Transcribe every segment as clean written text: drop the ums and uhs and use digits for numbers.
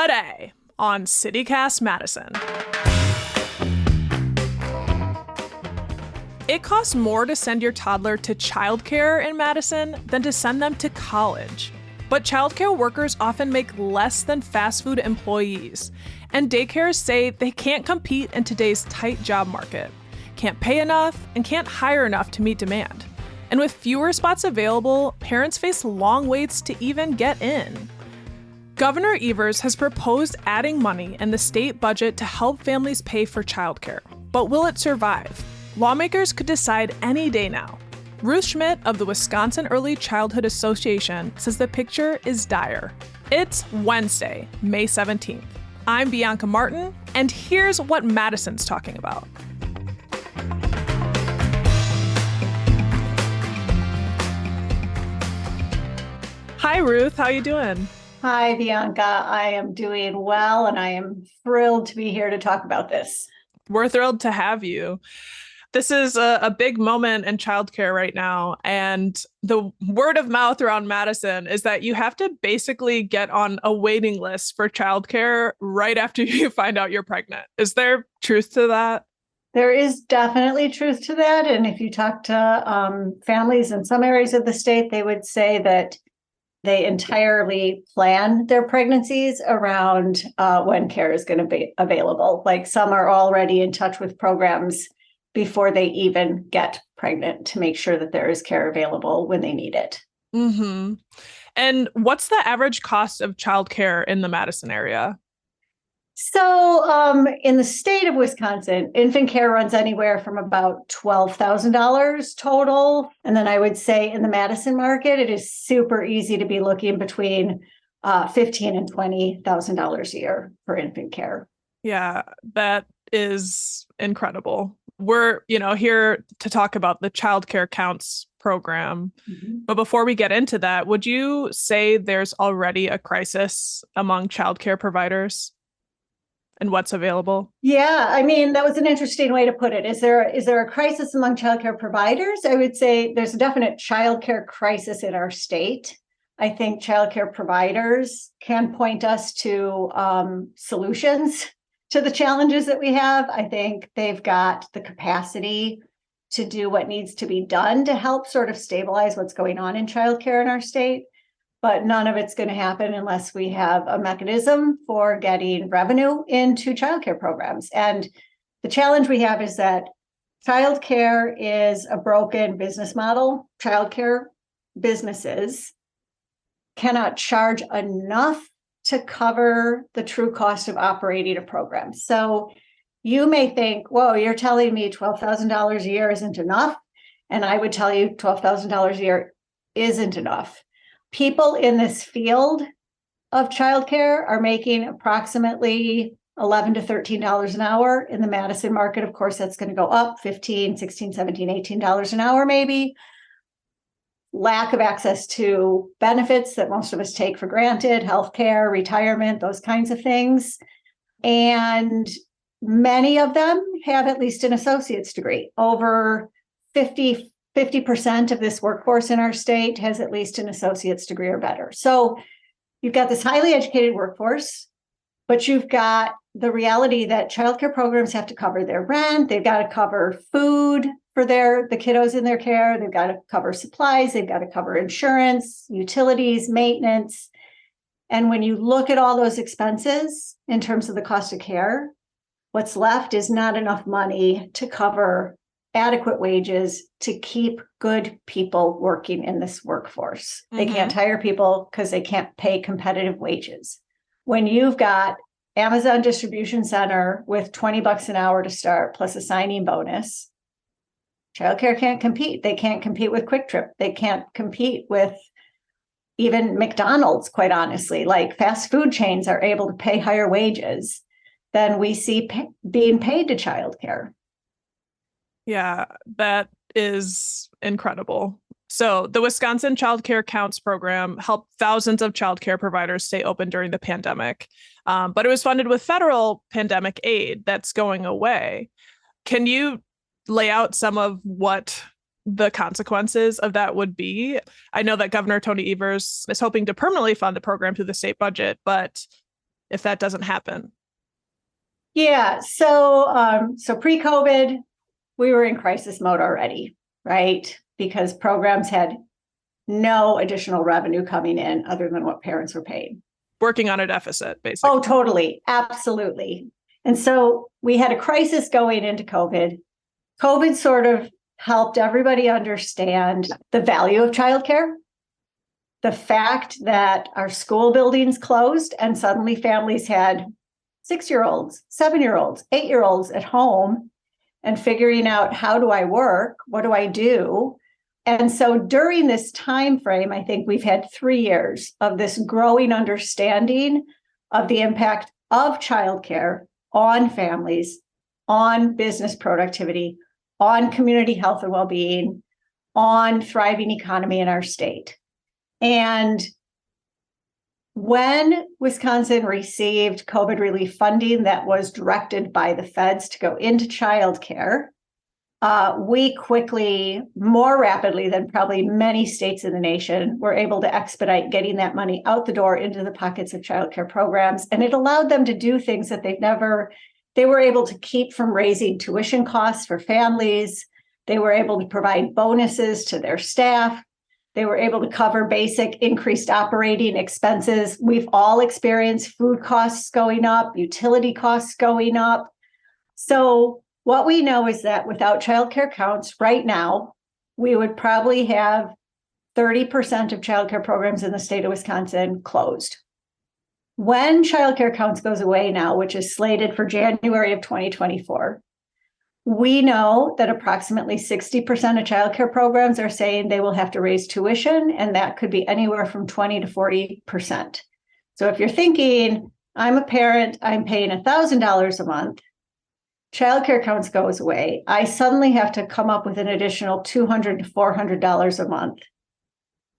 today on CityCast Madison. It costs more to send your toddler to childcare in Madison than to send them to college. But childcare workers often make less than fast food employees, and daycares say they can't compete in today's tight job market, can't pay enough, and can't hire enough to meet demand. And with fewer spots available, parents face long waits to even get in. Governor Evers has proposed adding money in the state budget to help families pay for childcare. But will it survive? Lawmakers could decide any day now. Ruth Schmidt of the Wisconsin Early Childhood Association says the picture is dire. It's Wednesday, May 17th. I'm Bianca Martin, and here's what Madison's talking about. Hi, Ruth. How you doing? Hi, Bianca. I am doing well, and I am thrilled to be here to talk about this. We're thrilled to have you. This is a big moment in childcare right now, and the word of mouth around Madison is that you have to basically get on a waiting list for childcare right after you find out you're pregnant. Is there truth to that? There is definitely truth to that, and if you talk to families in some areas of the state, they would say that they entirely plan their pregnancies around when care is going to be available. Like some are already in touch with programs before they even get pregnant to make sure that there is care available when they need it. Mm-hmm. And what's the average cost of childcare in the Madison area? So in the state of Wisconsin, infant care runs anywhere from about $12,000 total. And then I would say in the Madison market, it is super easy to be looking between $15,000 and $20,000 a year for infant care. Yeah, that is incredible. We're, here to talk about the Childcare Counts program. Mm-hmm. But before we get into that, would you say there's already a crisis among childcare providers and what's available? Yeah, I mean, that was an interesting way to put it. Is there a crisis among childcare providers? I would say there's a definite childcare crisis in our state. I think childcare providers can point us to solutions to the challenges that we have. I think they've got the capacity to do what needs to be done to help sort of stabilize what's going on in childcare in our state. But none of it's going to happen unless we have a mechanism for getting revenue into childcare programs. And the challenge we have is that childcare is a broken business model. Childcare businesses cannot charge enough to cover the true cost of operating a program. So you may think, whoa, you're telling me $12,000 a year isn't enough. And I would tell you $12,000 a year isn't enough. People in this field of childcare are making approximately $11 to $13 an hour. In the Madison market, of course, that's going to go up $15, $16, $17, $18 an hour, maybe. Lack of access to benefits that most of us take for granted, healthcare, retirement, those kinds of things. And many of them have at least an associate's degree. Over 50% of this workforce in our state has at least an associate's degree or better. So you've got this highly educated workforce, but you've got the reality that childcare programs have to cover their rent. They've got to cover food for the kiddos in their care. They've got to cover supplies. They've got to cover insurance, utilities, maintenance. And when you look at all those expenses in terms of the cost of care, what's left is not enough money to cover adequate wages to keep good people working in this workforce. Mm-hmm. They can't hire people because they can't pay competitive wages. When you've got Amazon distribution center with $20 an hour to start plus a signing bonus, childcare can't compete. They can't compete with Quick Trip. They can't compete with even McDonald's, quite honestly. Like fast food chains are able to pay higher wages than we see being paid to childcare. Yeah, that is incredible. So the Wisconsin Childcare Counts program helped thousands of childcare providers stay open during the pandemic, but it was funded with federal pandemic aid that's going away. Can you lay out some of what the consequences of that would be? I know that Governor Tony Evers is hoping to permanently fund the program through the state budget, but if that doesn't happen? Yeah. So pre-COVID, we were in crisis mode already, right? Because programs had no additional revenue coming in other than what parents were paid. Working on a deficit, basically. Oh, totally. Absolutely. And so we had a crisis going into COVID. COVID sort of helped everybody understand the value of childcare, the fact that our school buildings closed and suddenly families had 6-year-olds, 7-year-olds, 8-year-olds at home and figuring out, how do I work? What do I do? And so during this time frame, I think we've had 3 years of this growing understanding of the impact of childcare on families, on business productivity, on community health and well-being, on thriving economy in our state. And when Wisconsin received COVID relief funding that was directed by the feds to go into childcare, we quickly, more rapidly than probably many states in the nation, were able to expedite getting that money out the door into the pockets of childcare programs. And it allowed them to do things that they were able to keep from raising tuition costs for families. They were able to provide bonuses to their staff. They were able to cover basic increased operating expenses. We've all experienced food costs going up, utility costs going up. So what we know is that without childcare counts right now, we would probably have 30% of childcare programs in the state of Wisconsin closed. When childcare counts goes away now, which is slated for January of 2024, we know that approximately 60% of childcare programs are saying they will have to raise tuition, and that could be anywhere from 20 to 40%. So if you're thinking, I'm a parent, I'm paying $1,000 a month, childcare counts goes away, I suddenly have to come up with an additional $200 to $400 a month.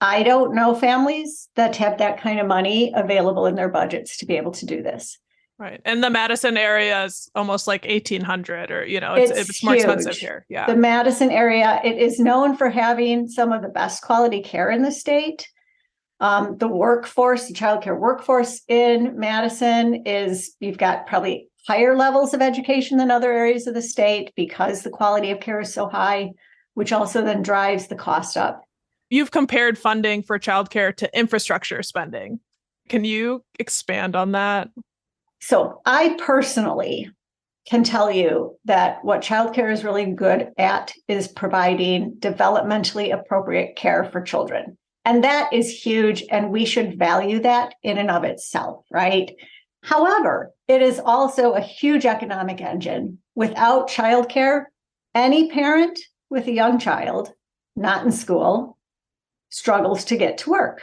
I don't know families that have that kind of money available in their budgets to be able to do this. Right. And the Madison area is almost like 1,800, or, it's more huge. expensive here. Yeah. The Madison area, it is known for having some of the best quality care in the state. The workforce, the childcare workforce in Madison you've got probably higher levels of education than other areas of the state because the quality of care is so high, which also then drives the cost up. You've compared funding for childcare to infrastructure spending. Can you expand on that? So I personally can tell you that what childcare is really good at is providing developmentally appropriate care for children. And that is huge, and we should value that in and of itself, right? However, it is also a huge economic engine. Without childcare, any parent with a young child not in school struggles to get to work.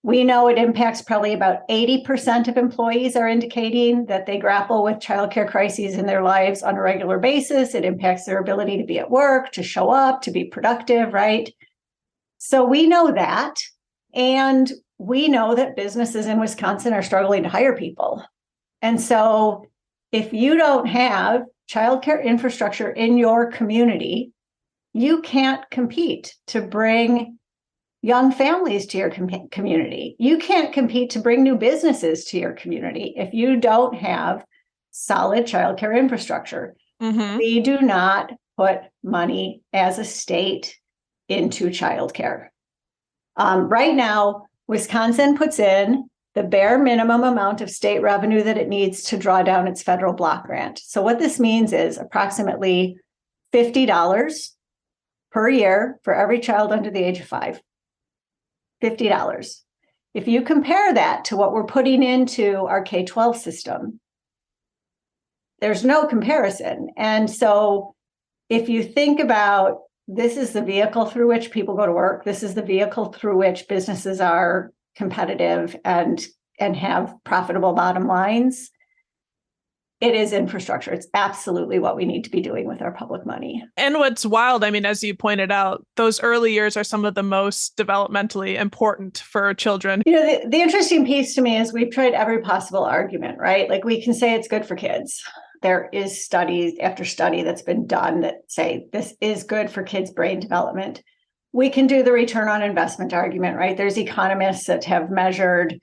We know it impacts probably about 80% of employees are indicating that they grapple with childcare crises in their lives on a regular basis. It impacts their ability to be at work, to show up, to be productive, right? So we know that. And we know that businesses in Wisconsin are struggling to hire people. And so if you don't have childcare infrastructure in your community, you can't compete to bring young families to your community. You can't compete to bring new businesses to your community if you don't have solid childcare infrastructure. Mm-hmm. We do not put money as a state into childcare. Right now, Wisconsin puts in the bare minimum amount of state revenue that it needs to draw down its federal block grant. So what this means is approximately $50 per year for every child under the age of 5. $50. If you compare that to what we're putting into our K-12 system, there's no comparison. And so if you think about this is the vehicle through which people go to work, this is the vehicle through which businesses are competitive and have profitable bottom lines, it is infrastructure. It's absolutely what we need to be doing with our public money. And what's wild, as you pointed out, those early years are some of the most developmentally important for children. The interesting piece to me is we've tried every possible argument, right? Like we can say it's good for kids. There is studies after study that's been done that say this is good for kids' brain development. We can do the return on investment argument, right? There's economists that have measured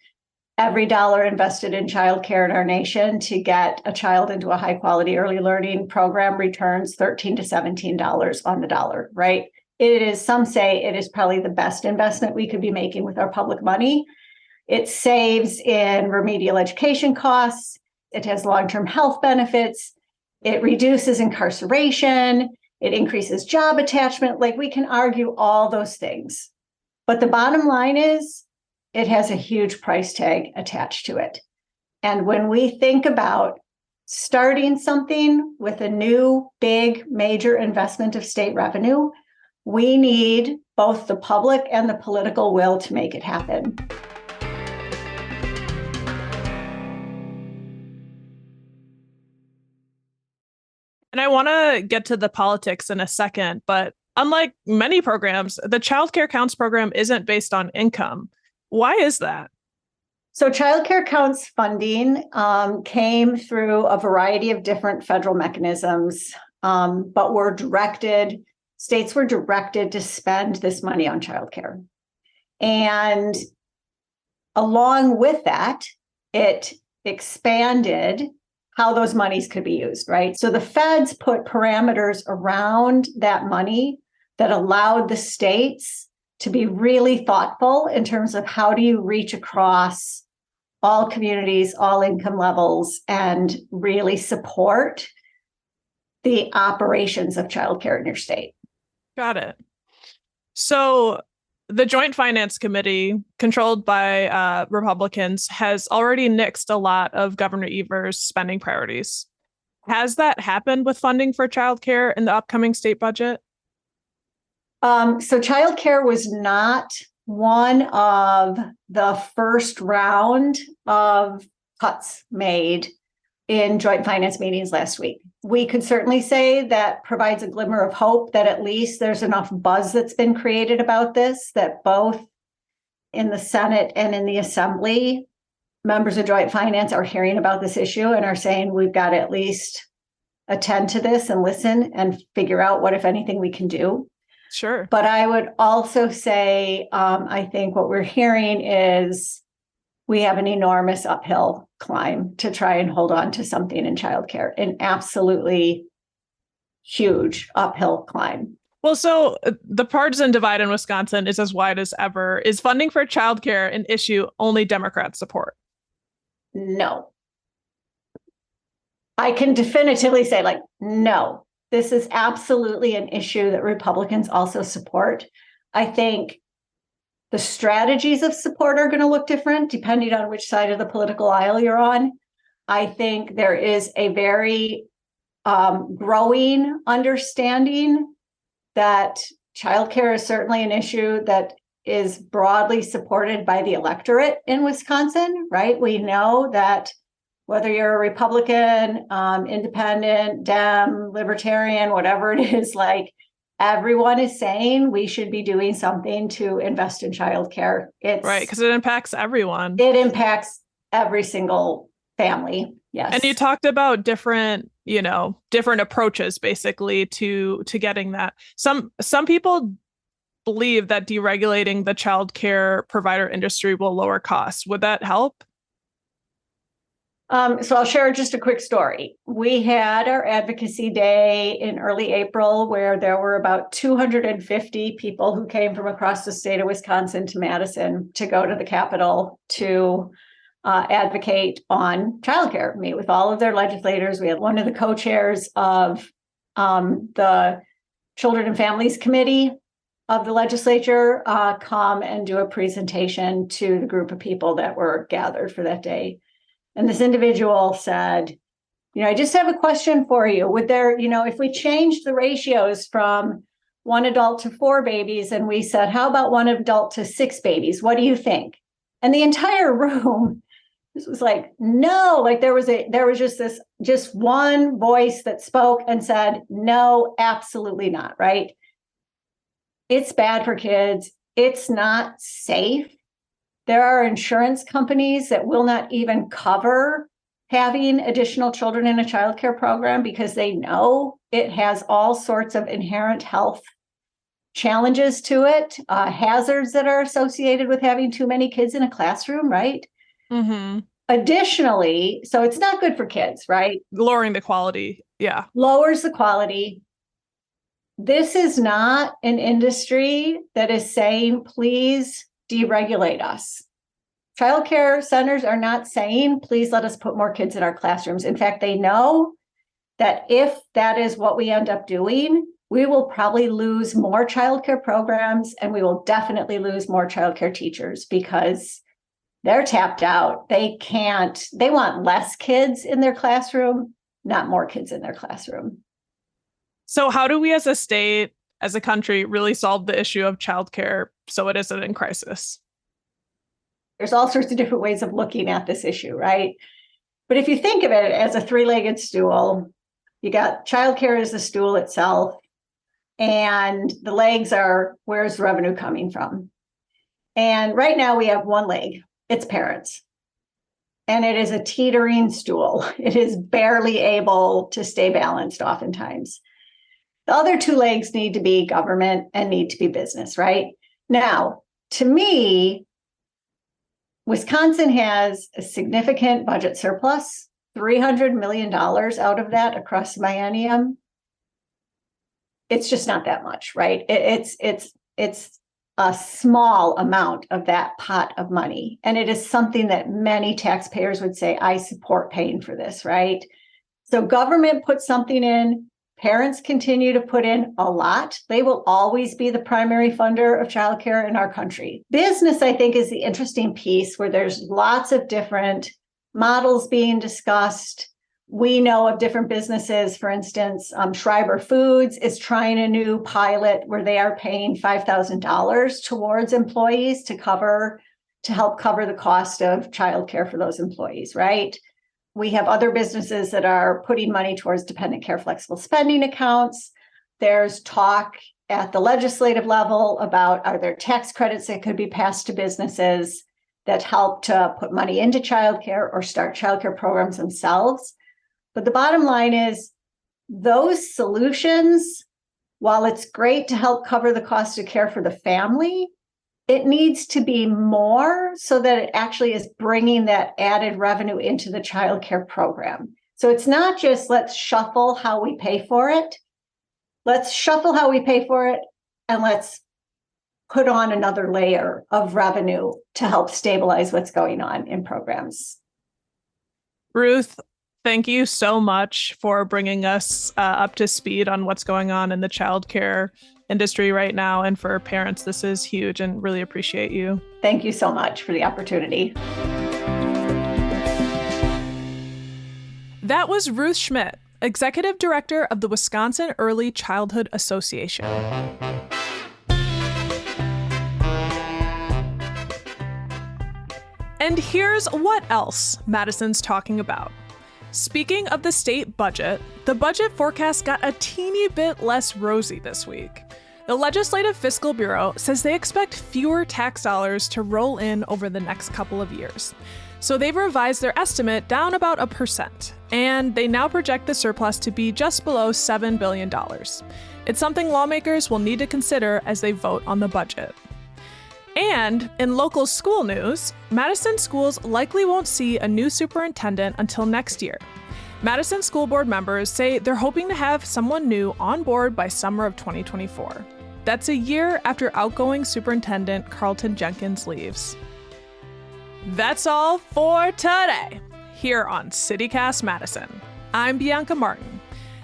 every dollar invested in childcare in our nation to get a child into a high quality early learning program returns $13 to $17 on the dollar, right? It is, some say it is probably the best investment we could be making with our public money. It saves in remedial education costs. It has long-term health benefits. It reduces incarceration. It increases job attachment. Like, we can argue all those things. But the bottom line is it has a huge price tag attached to it. And when we think about starting something with a new, big, major investment of state revenue, we need both the public and the political will to make it happen. And I want to get to the politics in a second, but unlike many programs, the Child Care Counts program isn't based on income. Why is that? So Child Care Counts funding came through a variety of different federal mechanisms, but states were directed to spend this money on childcare. And along with that, it expanded how those monies could be used, right? So the feds put parameters around that money that allowed the states to be really thoughtful in terms of how do you reach across all communities, all income levels, and really support the operations of childcare in your state. Got it. So the Joint Finance Committee, controlled by Republicans, has already nixed a lot of Governor Evers' spending priorities. Has that happened with funding for childcare in the upcoming state budget? So childcare was not one of the first round of cuts made in joint finance meetings last week. We could certainly say that provides a glimmer of hope that at least there's enough buzz that's been created about this, that both in the Senate and in the Assembly, members of joint finance are hearing about this issue and are saying we've got to at least attend to this and listen and figure out what, if anything, we can do. Sure. But I would also say, I think what we're hearing is we have an enormous uphill climb to try and hold on to something in childcare, an absolutely huge uphill climb. Well, so the partisan divide in Wisconsin is as wide as ever. Is funding for childcare an issue only Democrats support? No. I can definitively say, no. This is absolutely an issue that Republicans also support. I think the strategies of support are going to look different depending on which side of the political aisle you're on. I think there is a very growing understanding that childcare is certainly an issue that is broadly supported by the electorate in Wisconsin, right? We know that whether you're a Republican, independent, Dem, libertarian, whatever it is, everyone is saying we should be doing something to invest in childcare. It's right, because it impacts everyone. It impacts every single family. Yes. And you talked about different approaches basically to getting that. Some people believe that deregulating the childcare provider industry will lower costs. Would that help? So I'll share just a quick story. We had our advocacy day in early April where there were about 250 people who came from across the state of Wisconsin to Madison to go to the Capitol to advocate on childcare, meet with all of their legislators. We had one of the co-chairs of the Children and Families Committee of the legislature come and do a presentation to the group of people that were gathered for that day. And this individual said, I just have a question for you. Would there, if we changed the ratios from 1 adult to 4 babies, and we said, how about 1 adult to 6 babies? What do you think? And the entire room, this was no, there was just one voice that spoke and said, no, absolutely not, right? It's bad for kids. It's not safe. There are insurance companies that will not even cover having additional children in a childcare program because they know it has all sorts of inherent health challenges to it, hazards that are associated with having too many kids in a classroom, right? Mm-hmm. Additionally, so it's not good for kids, right? Lowering the quality. Yeah. Lowers the quality. This is not an industry that is saying, please deregulate us. Childcare centers are not saying, please let us put more kids in our classrooms. In fact, they know that if that is what we end up doing, we will probably lose more childcare programs and we will definitely lose more childcare teachers because they're tapped out. They want less kids in their classroom, not more kids in their classroom. So how do we as a state, as a country, really solve the issue of childcare so it isn't in crisis? There's all sorts of different ways of looking at this issue, right? But if you think of it as a three-legged stool, you got childcare as the stool itself, and the legs are where's revenue coming from? And right now we have one leg, it's parents. And it is a teetering stool. It is barely able to stay balanced oftentimes. The other two legs need to be government and need to be business, right? Now, to me, Wisconsin has a significant budget surplus, $300 million out of that across the biennium. It's just not that much, right? It's a small amount of that pot of money. And it is something that many taxpayers would say, I support paying for this, right? So government puts something in, parents continue to put in a lot. They will always be the primary funder of childcare in our country. Business, I think, is the interesting piece where there's lots of different models being discussed. We know of different businesses. For instance, Schreiber Foods is trying a new pilot where they are paying $5,000 towards employees to help cover the cost of childcare for those employees, right? We have other businesses that are putting money towards dependent care flexible spending accounts. There's talk at the legislative level about are there tax credits that could be passed to businesses that help to put money into childcare or start childcare programs themselves. But the bottom line is those solutions, while it's great to help cover the cost of care for the family, it needs to be more so that it actually is bringing that added revenue into the childcare program. So it's not just let's shuffle how we pay for it. Let's shuffle how we pay for it and let's put on another layer of revenue to help stabilize what's going on in programs. Ruth, thank you so much for bringing us up to speed on what's going on in the childcare industry right now. And for parents, this is huge and really appreciate you. Thank you so much for the opportunity. That was Ruth Schmidt, Executive Director of the Wisconsin Early Childhood Association. And here's what else Madison's talking about. Speaking of the state budget, the budget forecast got a teeny bit less rosy this week. The Legislative Fiscal Bureau says they expect fewer tax dollars to roll in over the next couple of years. So they've revised their estimate down about 1%, and they now project the surplus to be just below $7 billion. It's something lawmakers will need to consider as they vote on the budget. And in local school news, Madison schools likely won't see a new superintendent until next year. Madison School Board members say they're hoping to have someone new on board by summer of 2024. That's a year after outgoing superintendent Carlton Jenkins leaves. That's all for today, here on CityCast Madison. I'm Bianca Martin.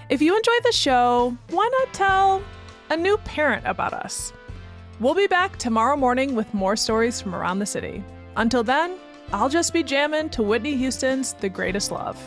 If you enjoyed the show, why not tell a new parent about us? We'll be back tomorrow morning with more stories from around the city. Until then, I'll just be jamming to Whitney Houston's The Greatest Love.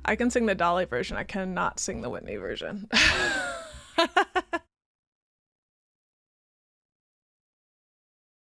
I can sing the Dolly version. I cannot sing the Whitney version.